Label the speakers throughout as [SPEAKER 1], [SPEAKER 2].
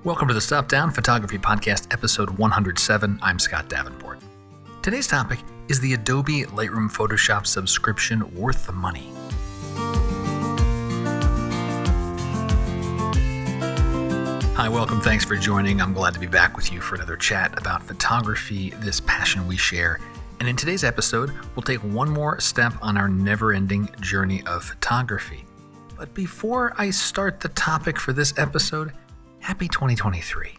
[SPEAKER 1] Welcome to the Stop Down Photography Podcast, episode 107. I'm Scott Davenport. Today's topic is the Adobe Lightroom Photoshop subscription worth the money? Hi, welcome. Thanks for joining. I'm glad to be back with you for another chat about photography, this passion we share. And in today's episode, we'll take one more step on our never-ending journey of photography. But before I start the topic for this episode, happy 2023.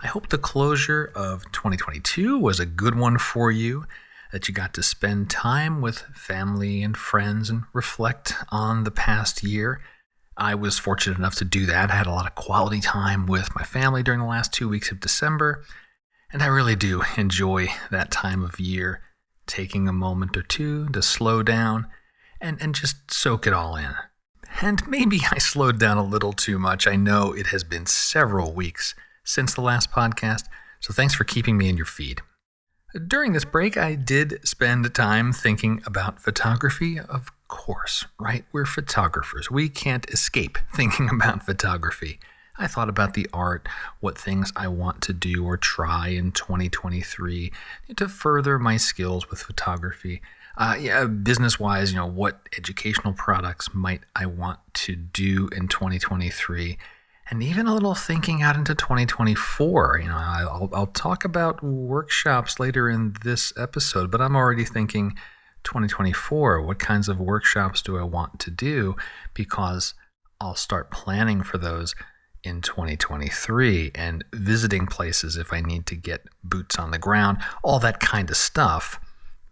[SPEAKER 1] I hope the closure of 2022 was a good one for you, that you got to spend time with family and friends and reflect on the past year. I was fortunate enough to do that. I had a lot of quality time with my family during the last 2 weeks of December, and I really do enjoy that time of year, taking a moment or two to slow down and just soak it all in. And maybe I slowed down a little too much. I know it has been several weeks since the last podcast, so thanks for keeping me in your feed. During this break, I did spend time thinking about photography, of course, right? We're photographers. We can't escape thinking about photography. I thought about the art, what things I want to do or try in 2023 to further my skills with photography. Business-wise, what educational products might I want to do in 2023? And even a little thinking out into 2024. I'll talk about workshops later in this episode, but I'm already thinking 2024. What kinds of workshops do I want to do? Because I'll start planning for those in 2023 and visiting places if I need to get boots on the ground, all that kind of stuff.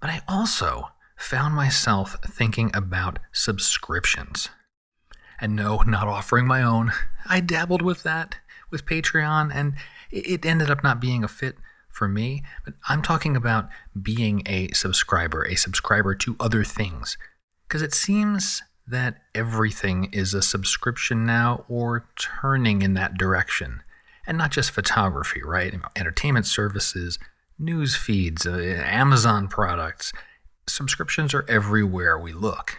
[SPEAKER 1] But I also found myself thinking about subscriptions. And no, not offering my own. I dabbled with that with Patreon, and it ended up not being a fit for me. But I'm talking about being a subscriber to other things. Because it seems that everything is a subscription now or turning in that direction. And not just photography, right? Entertainment services, news feeds, Amazon products. Subscriptions are everywhere we look.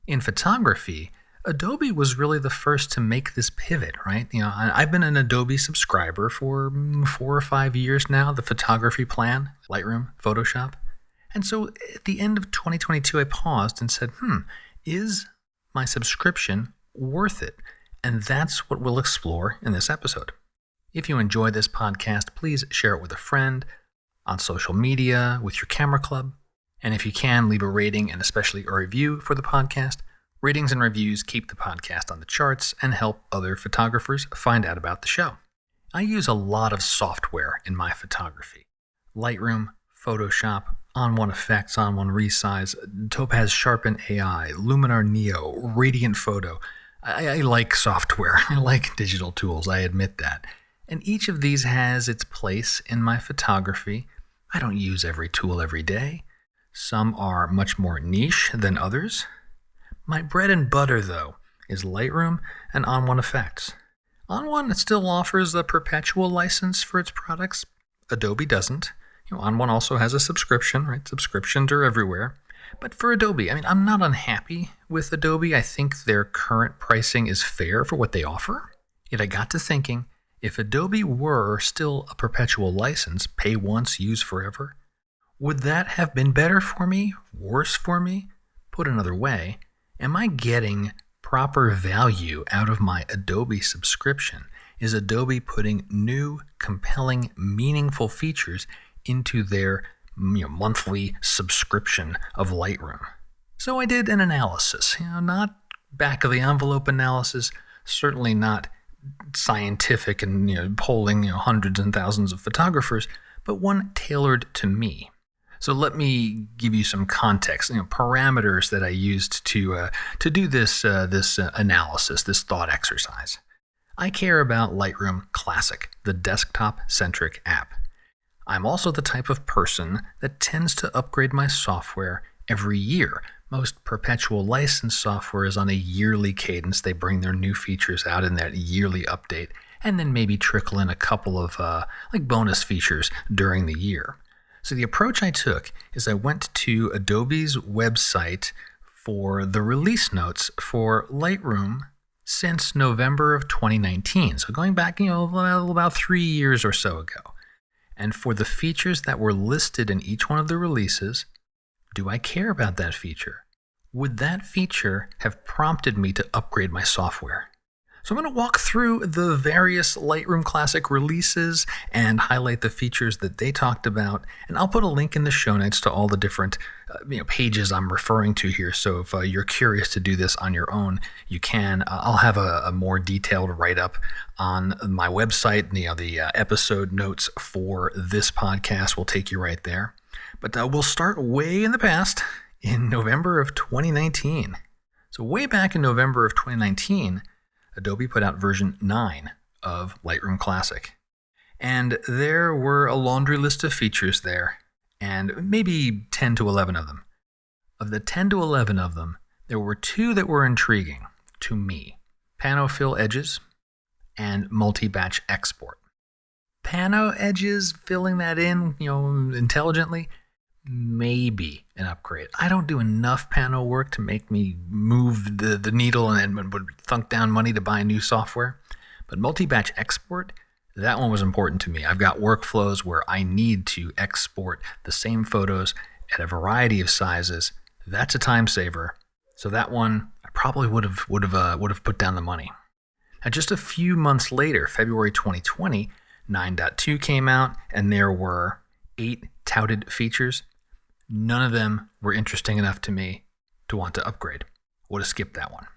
[SPEAKER 1] In photography, Adobe was really the first to make this pivot, right? I've been an Adobe subscriber for 4 or 5 years now, the photography plan, Lightroom, Photoshop. And so at the end of 2022, I paused and said, is my subscription worth it? And that's what we'll explore in this episode. If you enjoy this podcast, please share it with a friend, on social media, with your camera club. And if you can, leave a rating and especially a review for the podcast. Ratings and reviews keep the podcast on the charts and help other photographers find out about the show. I use a lot of software in my photography. Lightroom, Photoshop, ON1 Effects, ON1 Resize, Topaz Sharpen AI, Luminar Neo, Radiant Photo. I like software. I like digital tools, I admit that. And each of these has its place in my photography. I don't use every tool every day. Some are much more niche than others. My bread and butter, though, is Lightroom and ON1 Effects. ON1 still offers a perpetual license for its products. Adobe doesn't. ON1 also has a subscription, right? Subscriptions are everywhere. But for Adobe, I'm not unhappy with Adobe. I think their current pricing is fair for what they offer. Yet I got to thinking, if Adobe were still a perpetual license, pay once, use forever, would that have been better for me? Worse for me? Put another way, am I getting proper value out of my Adobe subscription? Is Adobe putting new, compelling, meaningful features into their monthly subscription of Lightroom? So I did an analysis, not back of the envelope analysis, certainly not scientific and polling hundreds and thousands of photographers, but one tailored to me. So let me give you some context, parameters that I used to do this analysis, this thought exercise. I care about Lightroom Classic, the desktop-centric app. I'm also the type of person that tends to upgrade my software every year. Most perpetual license software is on a yearly cadence. They bring their new features out in that yearly update, and then maybe trickle in a couple of bonus features during the year. So the approach I took is I went to Adobe's website for the release notes for Lightroom since November of 2019. So going back, about 3 years or so ago. And for the features that were listed in each one of the releases, do I care about that feature? Would that feature have prompted me to upgrade my software? So I'm going to walk through the various Lightroom Classic releases and highlight the features that they talked about. And I'll put a link in the show notes to all the different pages I'm referring to here. So if you're curious to do this on your own, you can. I'll have a more detailed write-up on my website. The episode notes for this podcast will take you right there. But we'll start way in the past in November of 2019. So way back in November of 2019, Adobe put out version 9 of Lightroom Classic. And there were a laundry list of features there, and maybe 10 to 11 of them. Of the 10 to 11 of them, there were 2 that were intriguing to me. Pano fill edges and multi-batch export. Pano edges, filling that in, intelligently, maybe an upgrade. I don't do enough Pano work to make me move the needle and would thunk down money to buy new software. But multi-batch export, that one was important to me. I've got workflows where I need to export the same photos at a variety of sizes. That's a time saver. So that one I probably would have put down the money. Now, just a few months later, February 2020, 9.2 came out, and there were 8 touted features. None of them were interesting enough to me to want to upgrade. Would have skipped that one.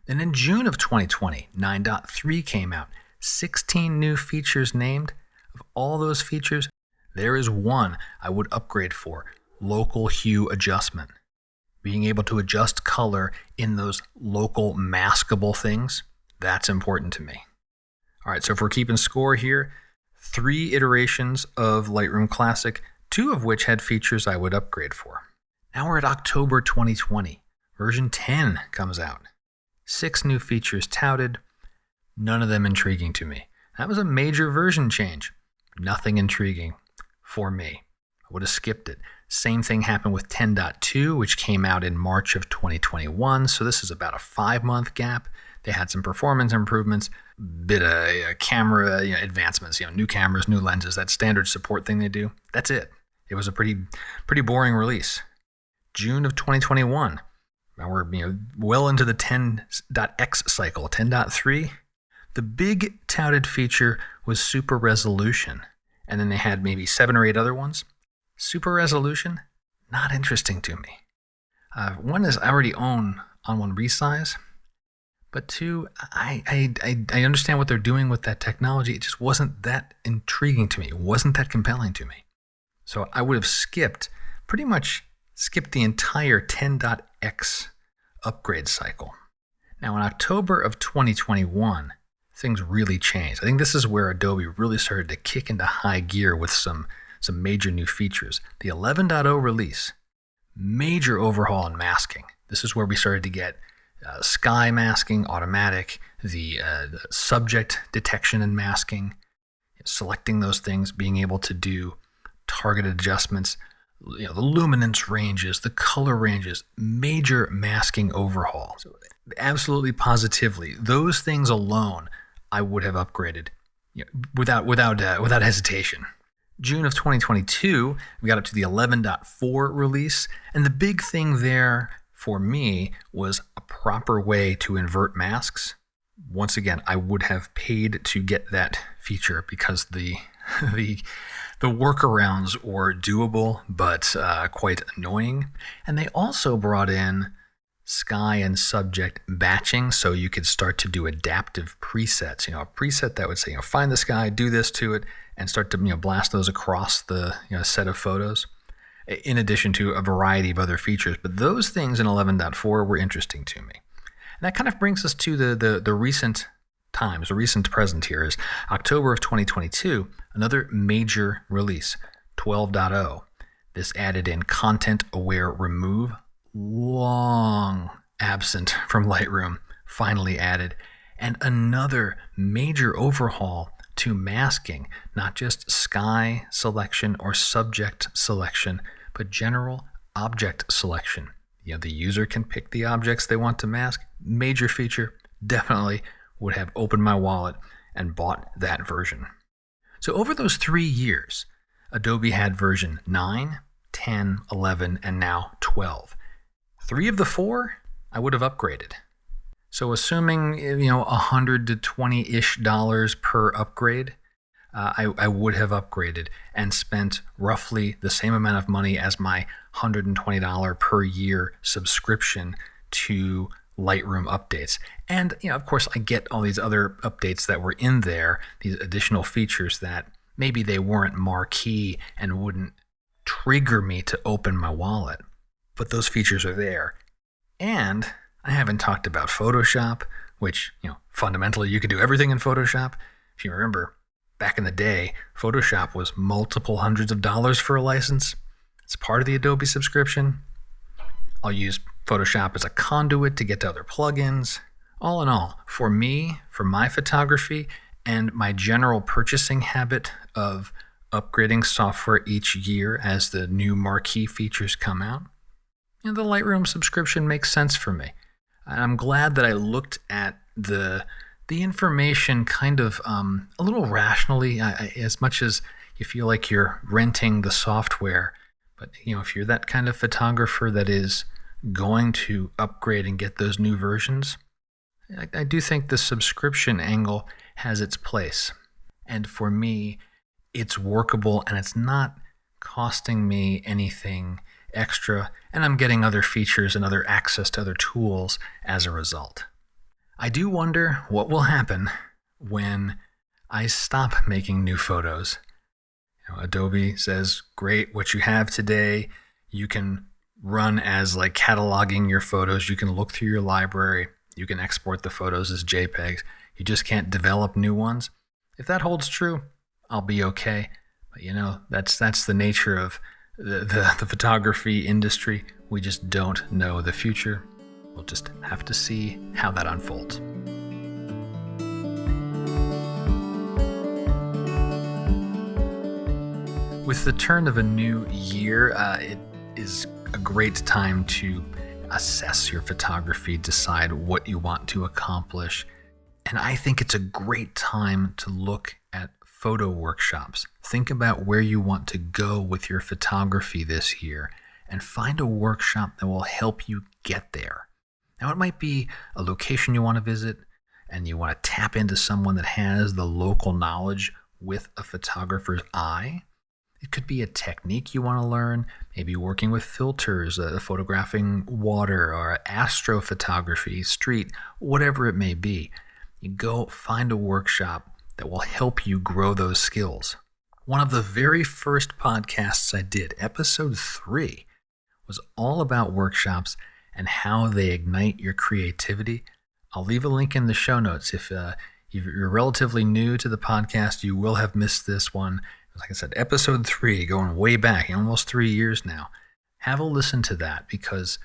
[SPEAKER 1] Then in June of 2020, 9.3 came out. 16 new features named. Of all those features, there is one I would upgrade for: local hue adjustment. Being able to adjust color in those local maskable things, that's important to me. All right, so if we're keeping score here, 3 iterations of Lightroom Classic, 2 of which had features I would upgrade for. Now we're at October 2020. Version 10 comes out. 6 new features touted, none of them intriguing to me. That was a major version change. Nothing intriguing for me. I would have skipped it. Same thing happened with 10.2, which came out in March of 2021. So this is about a 5-month gap. They had some performance improvements, bit of camera advancements, new cameras, new lenses, that standard support thing they do. That's it. It was a pretty boring release. June of 2021. Now we're well into the 10.x cycle. 10.3. The big touted feature was super resolution, and then they had maybe 7 or 8 other ones. Super resolution, not interesting to me. One is I already own ON1 Resize. But 2, I understand what they're doing with that technology. It just wasn't that intriguing to me. It wasn't that compelling to me. So I would have pretty much skipped the entire 10.x upgrade cycle. Now in October of 2021, things really changed. I think this is where Adobe really started to kick into high gear with some major new features. The 11.0 release, major overhaul in masking. This is where we started to get sky masking, automatic, the subject detection and masking, selecting those things, being able to do targeted adjustments, the luminance ranges, the color ranges, major masking overhaul. So absolutely positively, those things alone, I would have upgraded without hesitation. June of 2022, we got up to the 11.4 release, and the big thing there for me was a proper way to invert masks. Once again, I would have paid to get that feature because the workarounds were doable but quite annoying. And they also brought in sky and subject batching, so you could start to do adaptive presets. A preset that would say, find the sky, do this to it, and start to blast those across the set of photos, in addition to a variety of other features. But those things in 11.4 were interesting to me. And that kind of brings us to the recent times. The recent present here is October of 2022, another major release, 12.0. This added in content-aware remove, long absent from Lightroom, finally added, and another major overhaul to masking, not just sky selection or subject selection, but general object selection. The user can pick the objects they want to mask. Major feature, definitely would have opened my wallet and bought that version. So over those 3 years, Adobe had version 9, 10, 11, and now 12. 3 of the 4, I would have upgraded. So assuming, $100 to $20-ish per upgrade, I would have upgraded and spent roughly the same amount of money as my $120 per year subscription to Lightroom updates. And, of course, I get all these other updates that were in there, these additional features that maybe they weren't marquee and wouldn't trigger me to open my wallet. But those features are there. And I haven't talked about Photoshop, which, fundamentally you can do everything in Photoshop. If you remember, back in the day, Photoshop was multiple hundreds of dollars for a license. It's part of the Adobe subscription. I'll use Photoshop as a conduit to get to other plugins. All in all, for me, for my photography, and my general purchasing habit of upgrading software each year as the new marquee features come out, the Lightroom subscription makes sense for me. I'm glad that I looked at the information kind of a little rationally, as much as you feel like you're renting the software. But if you're that kind of photographer that is going to upgrade and get those new versions, I do think the subscription angle has its place. And for me, it's workable and it's not costing me anything extra, and I'm getting other features and other access to other tools as a result. I do wonder what will happen when I stop making new photos. Adobe says, great, what you have today, you can run as like cataloging your photos. You can look through your library. You can export the photos as JPEGs. You just can't develop new ones. If that holds true, I'll be okay. But that's the nature of the photography industry. We just don't know the future. We'll just have to see how that unfolds. With the turn of a new year, it is a great time to assess your photography, decide what you want to accomplish. And I think it's a great time to look at photo workshops. Think about where you want to go with your photography this year and find a workshop that will help you get there. Now, it might be a location you want to visit and you want to tap into someone that has the local knowledge with a photographer's eye. It could be a technique you want to learn, maybe working with filters, photographing water, or astrophotography, street, whatever it may be. You go find a workshop that will help you grow those skills. One of the very first podcasts I did, episode 3, was all about workshops and how they ignite your creativity. I'll leave a link in the show notes. If you're relatively new to the podcast, you will have missed this one. Like I said, episode 3, going way back, almost 3 years now. Have a listen to that, because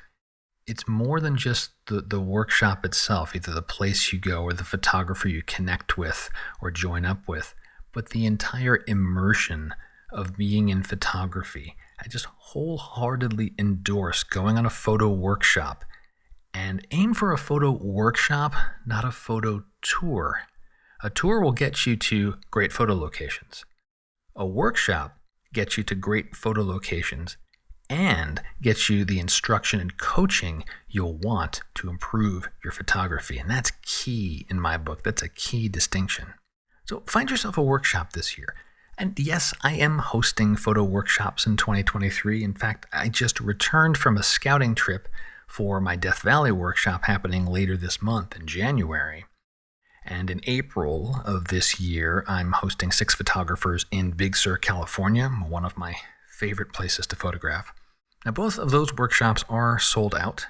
[SPEAKER 1] it's more than just the workshop itself, either the place you go or the photographer you connect with or join up with, but the entire immersion of being in photography. I just wholeheartedly endorse going on a photo workshop, and aim for a photo workshop, not a photo tour. A tour will get you to great photo locations. A workshop gets you to great photo locations and gets you the instruction and coaching you'll want to improve your photography. And that's key in my book. That's a key distinction. So find yourself a workshop this year. And yes, I am hosting photo workshops in 2023. In fact, I just returned from a scouting trip for my Death Valley workshop happening later this month in January. And in April of this year, I'm hosting 6 photographers in Big Sur, California, one of my favorite places to photograph. Now, both of those workshops are sold out.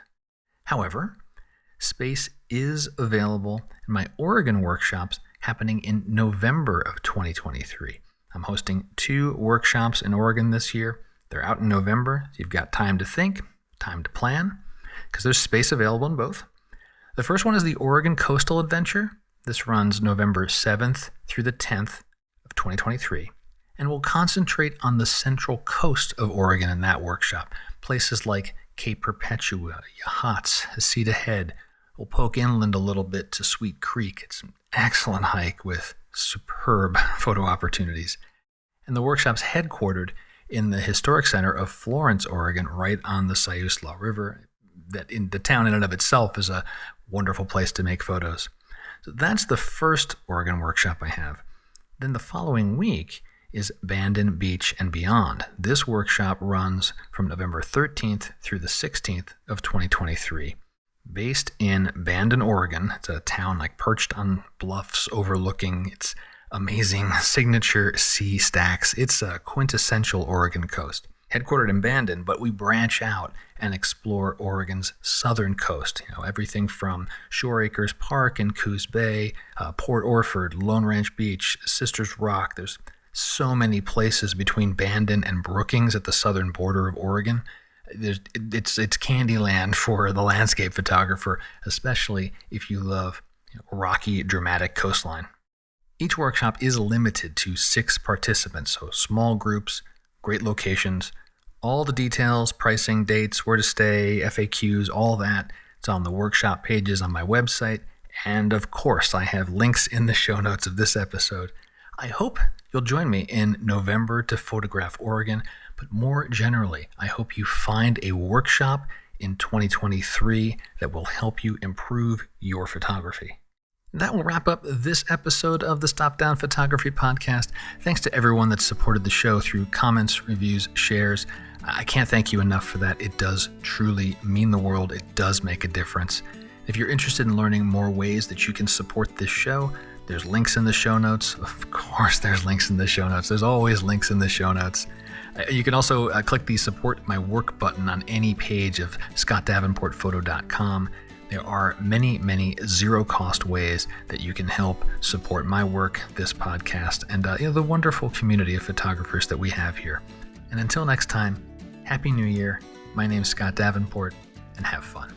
[SPEAKER 1] However, space is available in my Oregon workshops happening in November of 2023. I'm hosting 2 workshops in Oregon this year. They're out in November. So you've got time to think, time to plan, because there's space available in both. The first one is the Oregon Coastal Adventure. This runs November 7th through the 10th of 2023, and will concentrate on the central coast of Oregon in that workshop. Places like Cape Perpetua, Yachats, Heceta Head, we'll poke inland a little bit to Sweet Creek. It's an excellent hike with superb photo opportunities. And the workshop's headquartered in the historic center of Florence, Oregon, right on the Siuslaw River. The town in and of itself is a wonderful place to make photos. So that's the first Oregon workshop I have. Then the following week is Bandon Beach and Beyond. This workshop runs from November 13th through the 16th of 2023. Based in Bandon, Oregon. It's a town like perched on bluffs overlooking its amazing signature sea stacks. It's a quintessential Oregon coast. Headquartered in Bandon, but we branch out and explore Oregon's southern coast. Everything from Shore Acres Park in Coos Bay, Port Orford, Lone Ranch Beach, Sisters Rock. There's so many places between Bandon and Brookings at the southern border of Oregon. It's Candyland for the landscape photographer, especially if you love rocky, dramatic coastline. Each workshop is limited to 6 participants, so small groups, great locations. All the details, pricing, dates, where to stay, FAQs, all that. It's on the workshop pages on my website. And of course, I have links in the show notes of this episode. I hope you'll join me in November to photograph Oregon. But more generally, I hope you find a workshop in 2023 that will help you improve your photography. That will wrap up this episode of the Stop Down Photography Podcast. Thanks to everyone that supported the show through comments, reviews, shares. I can't thank you enough for that. It does truly mean the world. It does make a difference. If you're interested in learning more ways that you can support this show, there's links in the show notes. Of course, there's links in the show notes. There's always links in the show notes. You can also click the Support My Work button on any page of scottdavenportphoto.com. There are many, many zero-cost ways that you can help support my work, this podcast, and the wonderful community of photographers that we have here. And until next time, Happy New Year. My name's Scott Davenport, and have fun.